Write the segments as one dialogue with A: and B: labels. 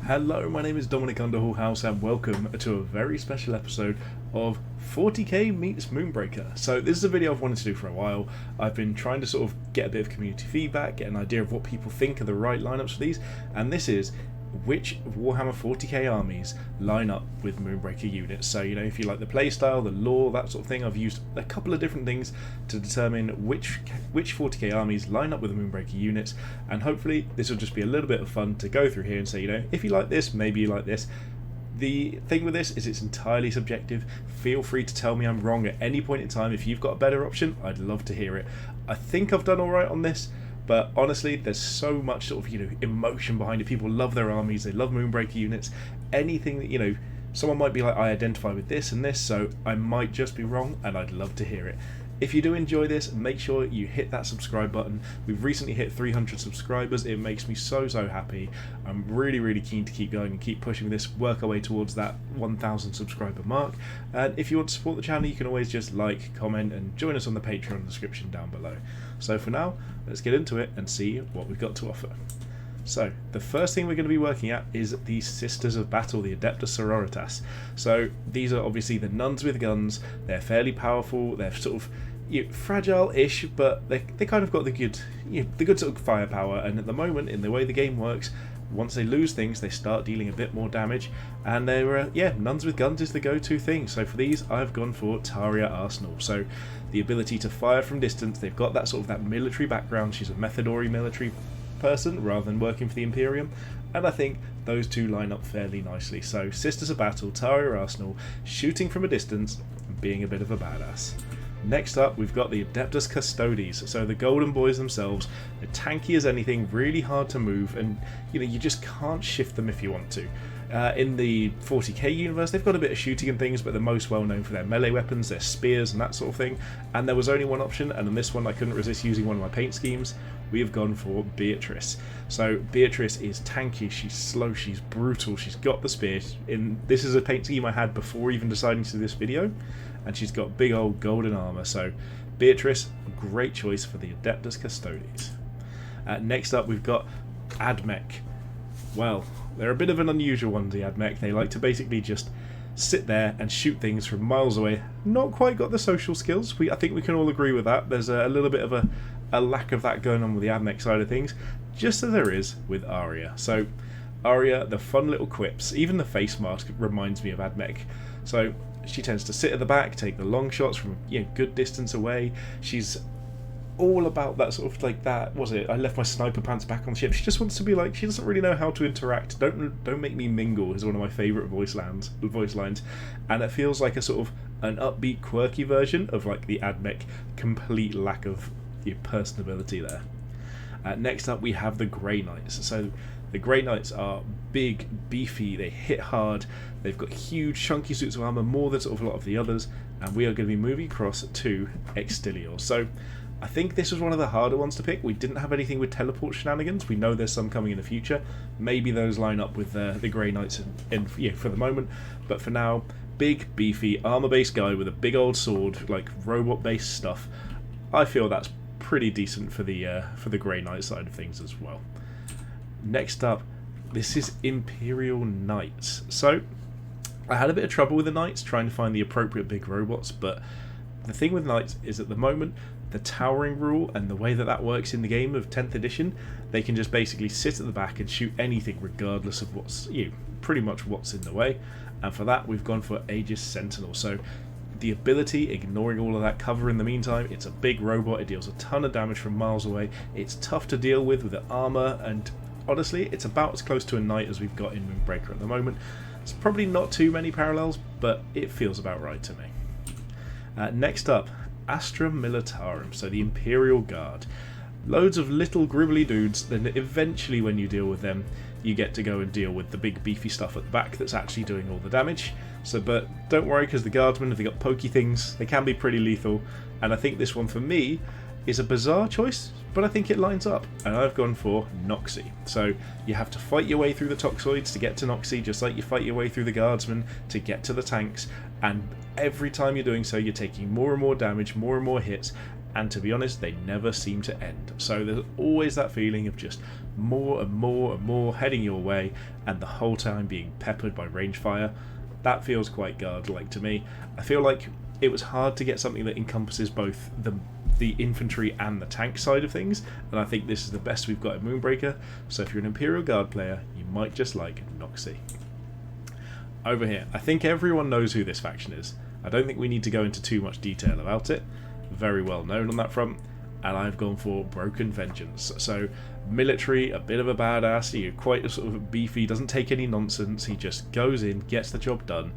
A: Hello, my name is Dominic Underhallhouse and welcome to a very special episode of 40k meets Moonbreaker. So this is a video I've wanted to do for a while. I've been trying to sort of get a bit of community feedback, get an idea of what people think are the right lineups for these, and this is which Warhammer 40k armies line up with Moonbreaker units. So, you know, if you like the playstyle, the lore, that sort of thing, I've used a couple of different things to determine which 40k armies line up with the Moonbreaker units, and hopefully this will just be a little bit of fun to go through here and say, you know, if you like this, maybe you like this. The thing with this is it's entirely subjective. Feel free to tell me I'm wrong at any point in time. If you've got a better option, I'd love to hear it. I think I've done alright on this, but honestly, there's so much sort of, you know, emotion behind it. People love their armies, they love Moonbreaker units. Anything that, you know, someone might be like, I identify with this and this, so I might just be wrong, and I'd love to hear it. If you do enjoy this, make sure you hit that subscribe button. We've recently hit 300 subscribers. It makes me so happy. I'm really keen to keep going and keep pushing this, work our way towards that 1,000 subscriber mark. And if you want to support the channel, you can always just like, comment, and join us on the Patreon description down below. So for now, let's get into it and see what we've got to offer. So, the first thing we're going to be working at is the Sisters of Battle, the Adeptus Sororitas. So, these are obviously the nuns with guns. They're fairly powerful, they're sort of, you know, fragile-ish, but they kind of got the good, you know, the good sort of firepower, and at the moment, in the way the game works, once they lose things, they start dealing a bit more damage, and they're, yeah, nuns with guns is the go-to thing. So for these, I've gone for Taria Arsenal. So, the ability to fire from distance, they've got that sort of that military background. She's a Methadori military person rather than working for the Imperium, and I think those two line up fairly nicely. So Sisters of Battle, Taria Arsenal, shooting from a distance and being a bit of a badass. Next up, we've got the Adeptus Custodes, so the Golden Boys themselves. They're tanky as anything, really hard to move, and you know, you just can't shift them if you want to. In the 40k universe, they've got a bit of shooting and things, but they're most well known for their melee weapons, their spears and that sort of thing. And there was only one option, and on this one I couldn't resist using one of my paint schemes. We have gone for Beatrice. So Beatrice is tanky, she's slow, she's brutal, she's got the spear. This is a paint scheme I had before even deciding to do this video, and she's got big old golden armour. So Beatrice, great choice for the Adeptus Custodes. Next up, we've got Admech. Well, they're a bit of an unusual one, the Admech. They like to basically just sit there and shoot things from miles away. Not quite got the social skills. I think we can all agree with that. There's a little bit of a lack of that going on with the Admech side of things, just as there is with Arya. So Arya, the fun little quips, even the face mask reminds me of Admech. So she tends to sit at the back, take the long shots from, you know, good distance away. She's all about that sort of like that, was it, I left my sniper pants back on the ship. She just wants to be like, she doesn't really know how to interact. Don't make me mingle is one of my favourite voice lines, and it feels like a sort of an upbeat, quirky version of like the Admech complete lack of personability there. Next up, we have the Grey Knights. So the Grey Knights are big, beefy, they hit hard, they've got huge chunky suits of armour, more than sort of a lot of the others, and we are going to be moving across to Extilior. So I think this was one of the harder ones to pick. We didn't have anything with teleport shenanigans. We know there's some coming in the future. Maybe those line up with the Grey Knights for the moment. But for now, big, beefy, armor-based guy with a big old sword, like robot-based stuff. I feel that's pretty decent for the Grey Knight side of things as well. Next up, this is Imperial Knights. So I had a bit of trouble with the Knights trying to find the appropriate big robots, but the thing with Knights is at the moment, the towering rule and the way that works in the game of 10th edition, they can just basically sit at the back and shoot anything regardless of what's, pretty much what's in the way. And for that, we've gone for Aegis Sentinel. So the ability, ignoring all of that cover in the meantime, it's a big robot, it deals a ton of damage from miles away, it's tough to deal with the armour, and honestly, it's about as close to a knight as we've got in Moonbreaker at the moment. It's probably not too many parallels, but it feels about right to me. Next up, Astra Militarum, so the Imperial Guard. Loads of little gribbly dudes, then eventually when you deal with them, you get to go and deal with the big beefy stuff at the back that's actually doing all the damage. So, but don't worry, because the guardsmen, if they got pokey things, they can be pretty lethal, and I think this one for me is a bizarre choice, but I think it lines up, and I've gone for Noxy. So you have to fight your way through the Toxoids to get to Noxy, just like you fight your way through the guardsmen to get to the tanks, and every time you're doing so, you're taking more and more damage, more and more hits, and to be honest, they never seem to end. So there's always that feeling of just more and more and more heading your way, and the whole time being peppered by range fire. That feels quite guard-like to me. I feel like it was hard to get something that encompasses both the infantry and the tank side of things, and I think this is the best we've got in Moonbreaker. So if you're an Imperial Guard player, you might just like Noxie. Over here, I think everyone knows who this faction is. I don't think we need to go into too much detail about it. Very well known on that front, and I've gone for Broken Vengeance. So military, a bit of a badass, he's quite sort of beefy, doesn't take any nonsense, he just goes in, gets the job done.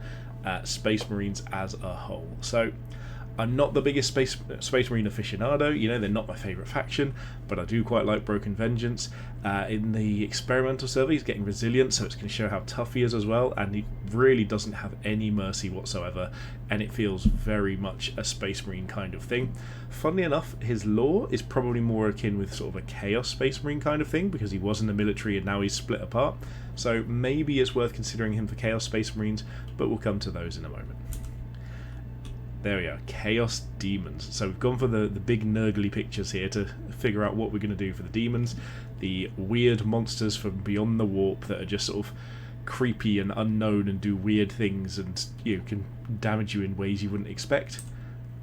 A: Space Marines as a whole. So I'm not the biggest Space Marine aficionado, you know, they're not my favourite faction, but I do quite like Broken Vengeance. In the experimental server, he's getting resilient, so it's going to show how tough he is as well, and he really doesn't have any mercy whatsoever, and it feels very much a Space Marine kind of thing. Funnily enough, his lore is probably more akin with sort of a Chaos Space Marine kind of thing, because he was in the military and now he's split apart, so maybe it's worth considering him for Chaos Space Marines, but we'll come to those in a moment. There we are, Chaos Demons. So we've gone for the big nurgly pictures here to figure out what we're going to do for the demons. The weird monsters from beyond the warp that are just sort of creepy and unknown and do weird things and can damage you in ways you wouldn't expect.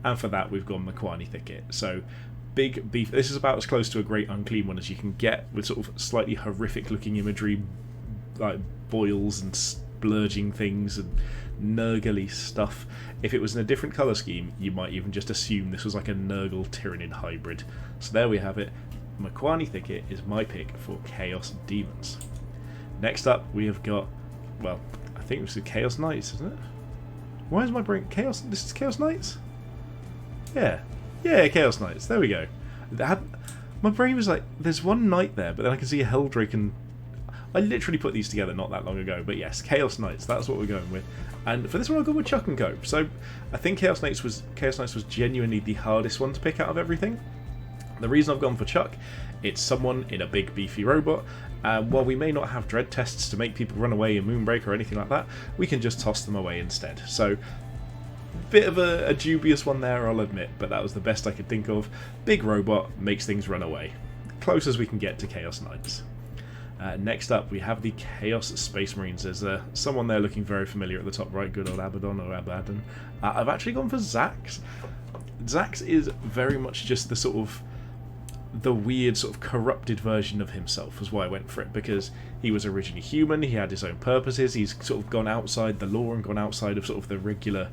A: And for that we've gone Mequani Thicket. So big beef. This is about as close to a Great Unclean One as you can get, with sort of slightly horrific looking imagery, like boils and splurging things and Nurgle stuff. If it was in a different colour scheme, you might even just assume this was like a Nurgle Tyranid hybrid. So there we have it. Mequani Thicket is my pick for Chaos Demons. Next up, we have got, well, I think it was the Chaos Knights, isn't it? Why is my brain Chaos? This is Chaos Knights? Yeah, Chaos Knights. There we go. My brain was like, there's one knight there, but then I can see a Helldrake, and I literally put these together not that long ago. But yes, Chaos Knights. That's what we're going with. And for this one, I'll go with Chuck and Co. So I think Chaos Knights was genuinely the hardest one to pick out of everything. The reason I've gone for Chuck, it's someone in a big beefy robot. While we may not have dread tests to make people run away in Moonbreaker or anything like that, we can just toss them away instead. So bit of a dubious one there, I'll admit, but that was the best I could think of. Big robot makes things run away. Close as we can get to Chaos Knights. Next up, we have the Chaos Space Marines. There's someone there looking very familiar at the top right, good old Abaddon or Abaddon. I've actually gone for Zax. Zax is very much just the sort of the weird sort of corrupted version of himself, was why I went for it, because he was originally human, he had his own purposes, he's sort of gone outside the law and gone outside of sort of the regular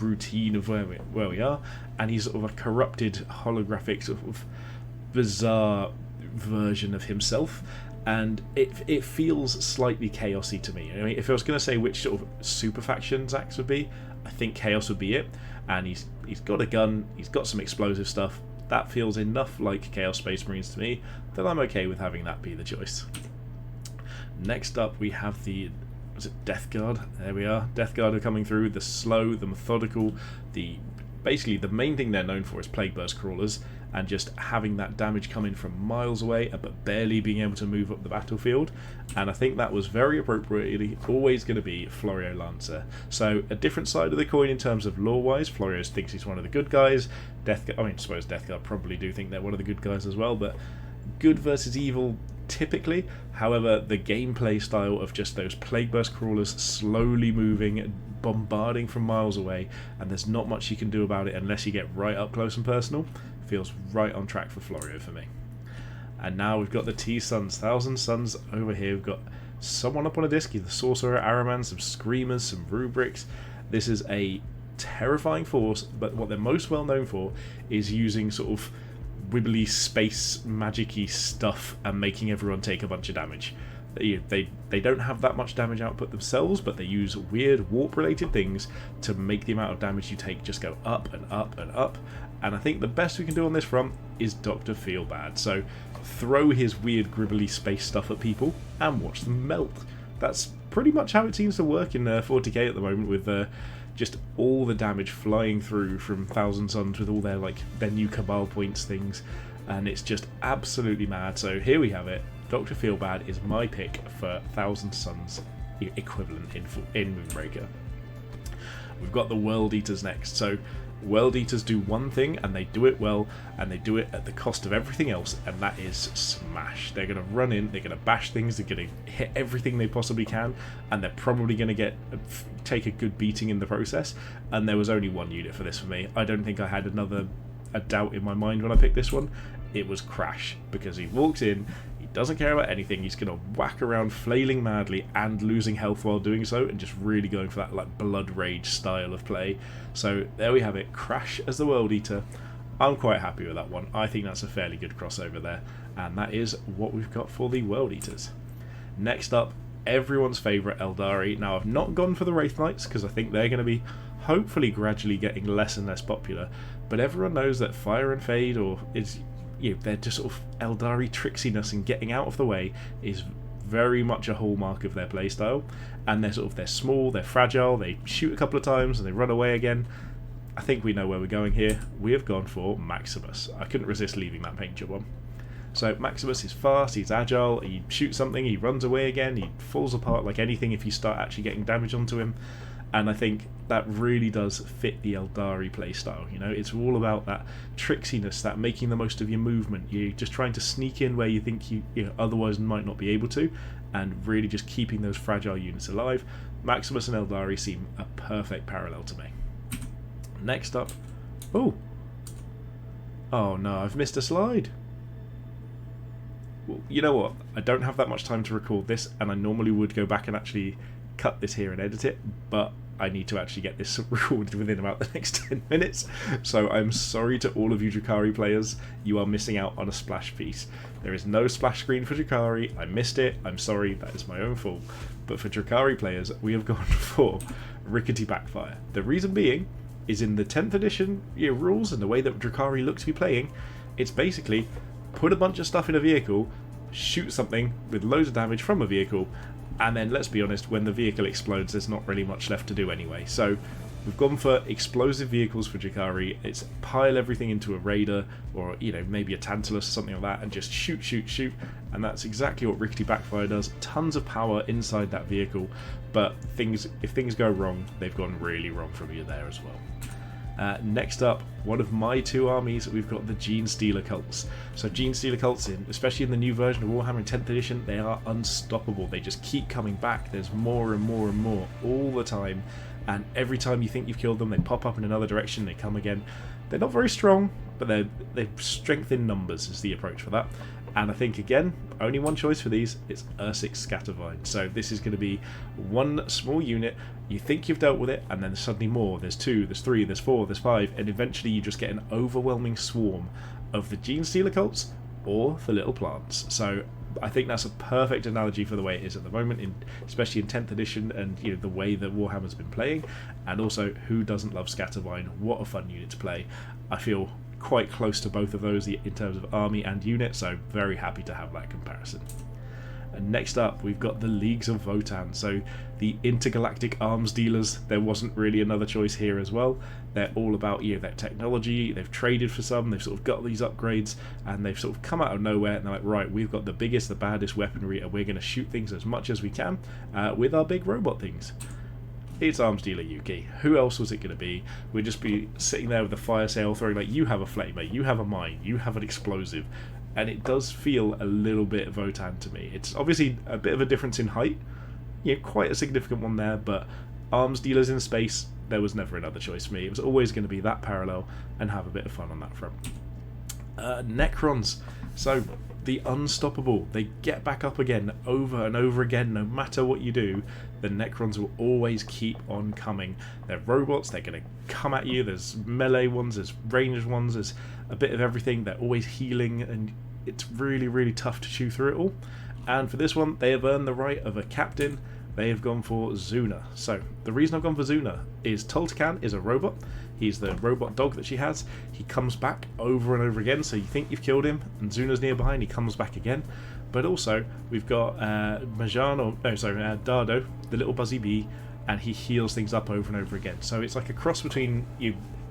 A: routine of where we are, and he's sort of a corrupted holographic sort of bizarre version of himself, and it feels slightly chaosy to me. I mean, if I was going to say which sort of super faction Zax would be, I think Chaos would be it, and he's got a gun, he's got some explosive stuff. That feels enough like Chaos Space Marines to me that I'm okay with having that be the choice. Next up, we have the, was it Death Guard? There we are. Death Guard are coming through. The slow, the methodical, basically the main thing they're known for is Plague Burst Crawlers, and just having that damage come in from miles away, but barely being able to move up the battlefield. And I think that was very appropriately always going to be Florio Lancer. So a different side of the coin in terms of lore-wise. Florio thinks he's one of the good guys. I suppose Death Guard probably do think they're one of the good guys as well, but good versus evil typically. However, the gameplay style of just those Plague Burst Crawlers slowly moving, bombarding from miles away, and there's not much you can do about it unless you get right up close and personal, feels right on track for Florio for me. And now we've got the T-Suns, Thousand Suns over here. We've got someone up on a disc, the Sorcerer, Araman, some Screamers, some Rubrics. This is a terrifying force, but what they're most well known for is using sort of wibbly space magic-y stuff and making everyone take a bunch of damage. They don't have that much damage output themselves, but they use weird warp-related things to make the amount of damage you take just go up and up and up. And I think the best we can do on this front is Dr. Feelbad. So throw his weird gribbly space stuff at people and watch them melt. That's pretty much how it seems to work in 40k at the moment, with just all the damage flying through from Thousand Suns with all their new Cabal points things, and it's just absolutely mad. So here we have it. Dr. Feelbad is my pick for Thousand Suns equivalent in Moonbreaker. We've got the World Eaters next. So World Eaters do one thing, and they do it well, and they do it at the cost of everything else, and that is smash. They're going to run in, they're going to bash things, they're going to hit everything they possibly can, and they're probably going to take a good beating in the process. And there was only one unit for this for me. I don't think I had a doubt in my mind when I picked this one. It was Crash, because he walks in, he doesn't care about anything, he's going to whack around flailing madly and losing health while doing so, and just really going for that like blood rage style of play. So there we have it, Crash as the World Eater. I'm quite happy with that one. I think that's a fairly good crossover there, and that is what we've got for the World Eaters. Next up, everyone's favourite Eldari. Now, I've not gone for the Wraith Knights because I think they're going to be hopefully gradually getting less and less popular, but everyone knows that Fire and Fade, they're just sort of Eldari tricksiness and getting out of the way is very much a hallmark of their playstyle. And they're small, they're fragile, they shoot a couple of times and they run away again. I think we know where we're going here. We have gone for Maximus. I couldn't resist leaving that paint job on. So Maximus is fast, he's agile, he shoots something, he runs away again, he falls apart like anything if you start actually getting damage onto him. And I think that really does fit the Eldari playstyle. It's all about that tricksiness, that making the most of your movement. You're just trying to sneak in where you think you otherwise might not be able to, and really just keeping those fragile units alive. Maximus and Eldari seem a perfect parallel to me. Next up, oh no, I've missed a slide. Well, you know what? I don't have that much time to record this, and I normally would go back and actually cut this here and edit it, but I need to actually get this recorded within about the next 10 minutes. So I'm sorry to all of you Drukhari players, you are missing out on a splash piece. There is no splash screen for Drukhari. I missed it, I'm sorry, that is my own fault. But for Drukhari players, we have gone for Rickety Backfire. The reason being is in the 10th edition rules and the way that Drukhari look to be playing, it's basically put a bunch of stuff in a vehicle, shoot something with loads of damage from a vehicle, and then, let's be honest, when the vehicle explodes, there's not really much left to do anyway. So we've gone for explosive vehicles for Drukhari. It's pile everything into a Raider, or maybe a Tantalus or something like that, and just shoot, and that's exactly what Rickety Backfire does. Tons of power inside that vehicle, but if things go wrong, they've gone really wrong from you there as well. Next up, one of my two armies, we've got the Gene Stealer Cults. So Gene Stealer Cults, especially in the new version of Warhammer in 10th edition, they are unstoppable. They just keep coming back. There's more and more and more all the time, and every time you think you've killed them, they pop up in another direction, they come again. They're not very strong, but they're strength in numbers is the approach for that. And I think, again, only one choice for these, it's Ursix Scattervine. So this is going to be one small unit, you think you've dealt with it, and then suddenly more. There's 2, there's 3, there's 4, there's 5, and eventually you just get an overwhelming swarm of the Gene Stealer Cults or the Little Plants. So I think that's a perfect analogy for the way it is at the moment, especially in 10th edition, and the way that Warhammer's been playing. And also, who doesn't love Scattervine? What a fun unit to play. I feel quite close to both of those in terms of army and unit, so very happy to have that comparison. And next up, we've got the Leagues of Votann. So the intergalactic arms dealers, there wasn't really another choice here as well. They're all about their technology. They've traded for some, they've sort of got these upgrades, and they've sort of come out of nowhere, and they're like, right, we've got the biggest, the baddest weaponry, and we're going to shoot things as much as we can with our big robot things. It's Arms Dealer Yuki. Who else was it going to be? We'd just be sitting there with a fire sale throwing like, you have a flamer, you have a mine, you have an explosive. And it does feel a little bit Votann to me. It's obviously a bit of a difference in height. Quite a significant one there, but arms dealers in space, there was never another choice for me. It was always going to be that parallel and have a bit of fun on that front. Necrons. So, the unstoppable. They get back up again over and over again, no matter what you do. The Necrons will always keep on coming. They're robots, they're going to come at you. There's melee ones, there's ranged ones, there's a bit of everything. They're always healing, and it's really, really tough to chew through it all. And for this one, they have earned the right of a captain. They have gone for Zuna. So, the reason I've gone for Zuna is Toltecan is a robot. He's the robot dog that she has. He comes back over and over again, so you think you've killed him, and Zuna's nearby, and he comes back again. But also, we've got Dardo, the little buzzy bee, and he heals things up over and over again. So it's like a cross between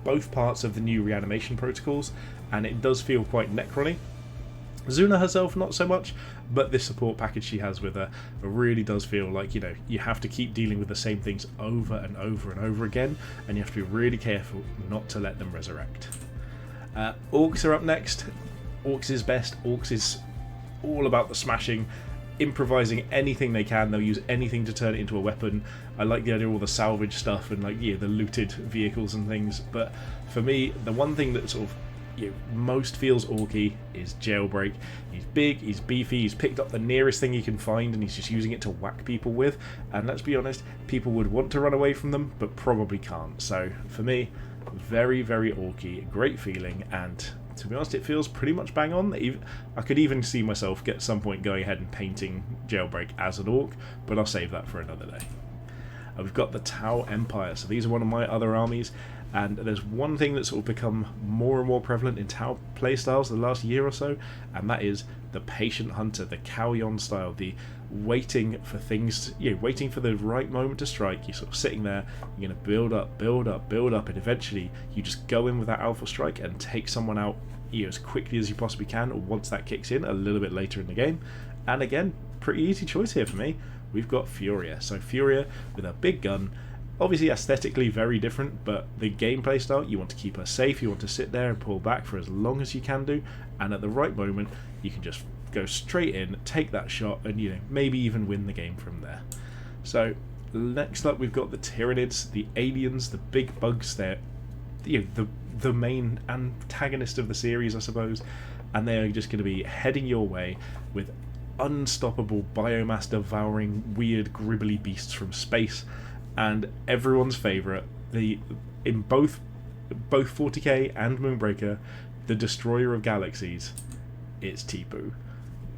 A: both parts of the new reanimation protocols, and it does feel quite Necron-y. Zuna herself, not so much, but this support package she has with her really does feel like, you know, you have to keep dealing with the same things over and over and over again, and you have to be really careful not to let them resurrect. Orcs are up next. Orcs is best. Orcs is all about the smashing, improvising anything they can. They'll use anything to turn it into a weapon. I like the idea of all the salvage stuff and, like, yeah, the looted vehicles and things, but for me, the one thing that sort of most feels orky is Jailbreak. He's big, he's beefy, he's picked up the nearest thing he can find and he's just using it to whack people with, and let's be honest, people would want to run away from them but probably can't. So for me, very, very orky, great feeling, and to be honest, it feels pretty much bang on. I could even see myself at some point going ahead and painting Jailbreak as an orc, but I'll save that for another day. We've got the Tau Empire, so these are one of my other armies, and there's one thing that's sort of become more and more prevalent in Tau playstyles the last year or so, and that is the Patient Hunter, the Kauyon style, the waiting for things, waiting for the right moment to strike. You're sort of sitting there, you're going to build up, build up, build up, and eventually you just go in with that alpha strike and take someone out as quickly as you possibly can once that kicks in a little bit later in the game. And again, pretty easy choice here for me. We've got Furia. So Furia with a big gun, obviously aesthetically very different, but the gameplay style, you want to keep her safe, you want to sit there and pull back for as long as you can do, and at the right moment you can just go straight in, take that shot, and maybe even win the game from there. So next up we've got the Tyranids, the aliens, the big bugs. They're the main antagonist of the series, I suppose, and they are just going to be heading your way with unstoppable biomass devouring weird gribbly beasts from space, and everyone's favourite, in both 40k and Moonbreaker, the destroyer of galaxies, it's Tipu.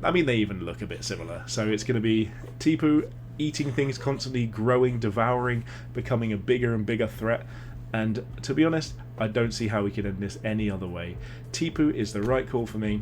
A: I mean, they even look a bit similar, so it's going to be Tipu eating things constantly, growing, devouring, becoming a bigger and bigger threat, and to be honest, I don't see how we can end this any other way. Tipu is the right call for me.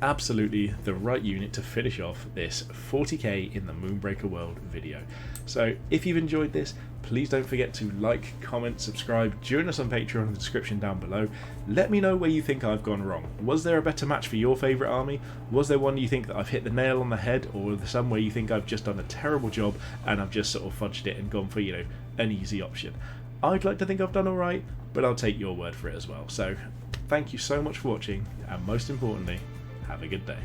A: Absolutely the right unit to finish off this 40k in the Moonbreaker world video. So if you've enjoyed this, please don't forget to like, comment, subscribe, join us on Patreon in the description down below. Let me know where you think I've gone wrong. Was there a better match for your favourite army? Was there one you think that I've hit the nail on the head, or some where you think I've just done a terrible job and I've just sort of fudged it and gone for, an easy option? I'd like to think I've done alright, but I'll take your word for it as well. So thank you so much for watching, and most importantly, have a good day.